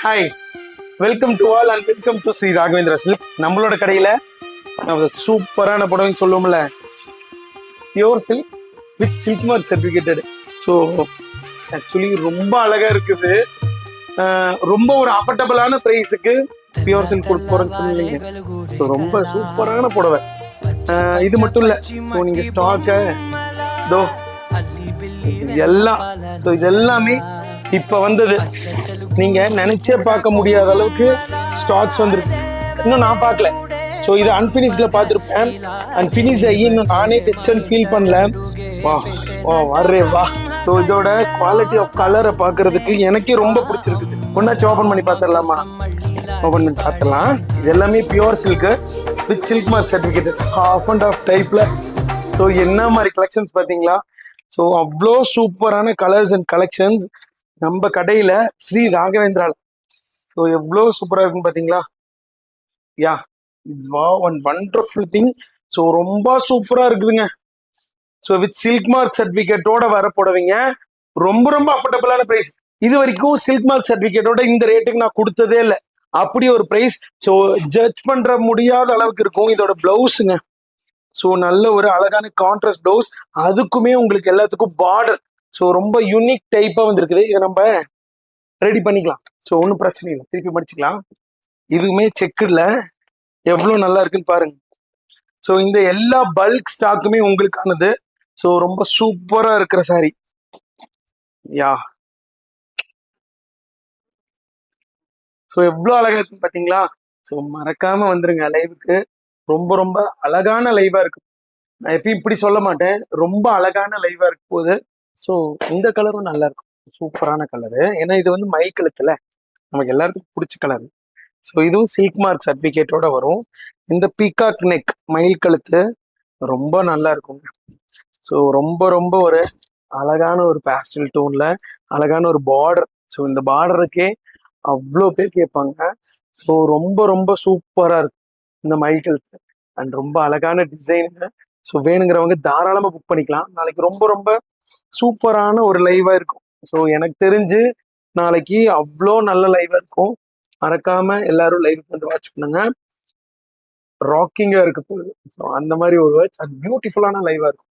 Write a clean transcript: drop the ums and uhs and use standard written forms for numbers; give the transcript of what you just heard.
Hi, welcome to all and welcome to Shri Raghavendra silks. நம்மளோட கடையில சூப்பரான புடவைன்னு சொல்லுவோம்ல, pure silk with silk mark certified. So actually ரொம்ப அழகா இருக்குது. ரொம்ப ஒரு அஃபர்டபுளான ப்ரைஸுக்கு பியோர் சில்க் கொடுக்க போறேன்னு சொன்னீங்க. ஸோ ரொம்ப சூப்பரான புடவை. இது மட்டும் இல்லை, ஸோ நீங்க ஸ்டாக்கை இதோ எல்லாம், ஸோ இது எல்லாமே இப்ப வந்தது. நீங்க நினைச்சே பார்க்க முடியாத அளவுக்கு ஸ்டாக்ஸ் வந்துருக்கு. இன்னும் நான் பார்க்கல. ஸோ இது அன்பினிஷ்ல பார்த்துருப்பேன். அன்பினிஷ் ஆகி இன்னும் நானே டச் அண்ட் ஃபீல் பண்ணல. வா வா வர்றே வா. ஸோ இதோட குவாலிட்டி ஆஃப் கலரை பார்க்கறதுக்கு எனக்கே ரொம்ப பிடிச்சிருக்குது. ஒன்னாச்சும் ஓப்பன் பண்ணி பார்த்துடலாமா? ஓப்பன் பண்ணி பார்த்துடலாம். இது எல்லாமே pure silk with silk mark certificate, half and half டைப்ல. ஸோ என்ன மாதிரி கலெக்ஷன்ஸ் பார்த்தீங்களா? ஸோ அவ்வளோ சூப்பரான கலர்ஸ் அண்ட் கலெக்ஷன்ஸ் நம்ம கடையில ஸ்ரீ ராகவேந்திரா. ஸோ எவ்வளோ சூப்பரா இருக்குன்னு பாத்தீங்களா? Yeah, it's one wonderful thing. So ரொம்ப சூப்பரா இருக்குதுங்க. ஸோ வித் சில்க் மார்க் சர்டிபிகேட்டோட வர போடுவீங்க. ரொம்ப ரொம்ப அஃபோர்டபுளான பிரைஸ். இது வரைக்கும் சில்க் மார்க் சர்டிபிகேட்டோட இந்த ரேட்டுக்கு நான் கொடுத்ததே இல்லை. அப்படி ஒரு பிரைஸ். ஸோ ஜட்ஜ் பண்ற முடியாத அளவுக்கு இருக்கும். இதோட பிளவுஸுங்க, ஸோ நல்ல ஒரு அழகான கான்ட்ராஸ்ட் பிளவுஸ். அதுக்குமே உங்களுக்கு எல்லாத்துக்கும் பார்டர். ஸோ ரொம்ப யூனிக் டைப்பா வந்துருக்குது. இதை நம்ம ரெடி பண்ணிக்கலாம். ஸோ ஒன்றும் பிரச்சனை இல்லை, திருப்பி மடிச்சுக்கலாம். இதுவுமே செக்குல எவ்வளோ நல்லா இருக்குன்னு பாருங்க. ஸோ இந்த எல்லா பல்க் ஸ்டாக்குமே உங்களுக்கானது. ஸோ ரொம்ப சூப்பரா இருக்கிற சாரி. யா, ஸோ எவ்வளோ அழகா இருக்குன்னு பார்த்தீங்களா? ஸோ மறக்காம வந்துருங்க லைவுக்கு. ரொம்ப ரொம்ப அழகான லைவா இருக்கு. நான் எப்பயும் இப்படி சொல்ல மாட்டேன், ரொம்ப அழகான லைவா இருக்கு போது. ஸோ இந்த கலரும் நல்லா இருக்கும், சூப்பரான கலரு. ஏன்னா இது வந்து மை கழுத்துல நமக்கு எல்லாத்துக்கும் பிடிச்ச கலர். ஸோ இதுவும் சில்க் மார்க் சர்டிஃபிகேட்டோட வரும். இந்த பீகாக் நெக் மயில் கழுத்து ரொம்ப நல்லா இருக்கும். ஸோ ரொம்ப ரொம்ப ஒரு அழகான ஒரு பேஸ்டல் டோன்ல அழகான ஒரு பார்டர். ஸோ இந்த பார்டருக்கே அவ்வளோ பேர் கேட்பாங்க. ஸோ ரொம்ப ரொம்ப சூப்பரா இருக்கும் இந்த மயில் கழுத்து. அண்ட் ரொம்ப அழகான டிசைனுங்க. ஸோ வேணுங்கிறவங்க தாராளமாக புக் பண்ணிக்கலாம். நாளைக்கு ரொம்ப ரொம்ப சூப்பரான ஒரு லைவா இருக்கும். ஸோ எனக்கு தெரிஞ்சு நாளைக்கு அவ்வளோ நல்ல லைவா இருக்கும். மறக்காம எல்லாரும் லைவுக்கு வந்து வாட்ச் பண்ணுங்க. ராக்கிங்கா இருக்க போகுது. ஸோ அந்த மாதிரி ஒரு பியூட்டிஃபுல்லான லைவா இருக்கும்.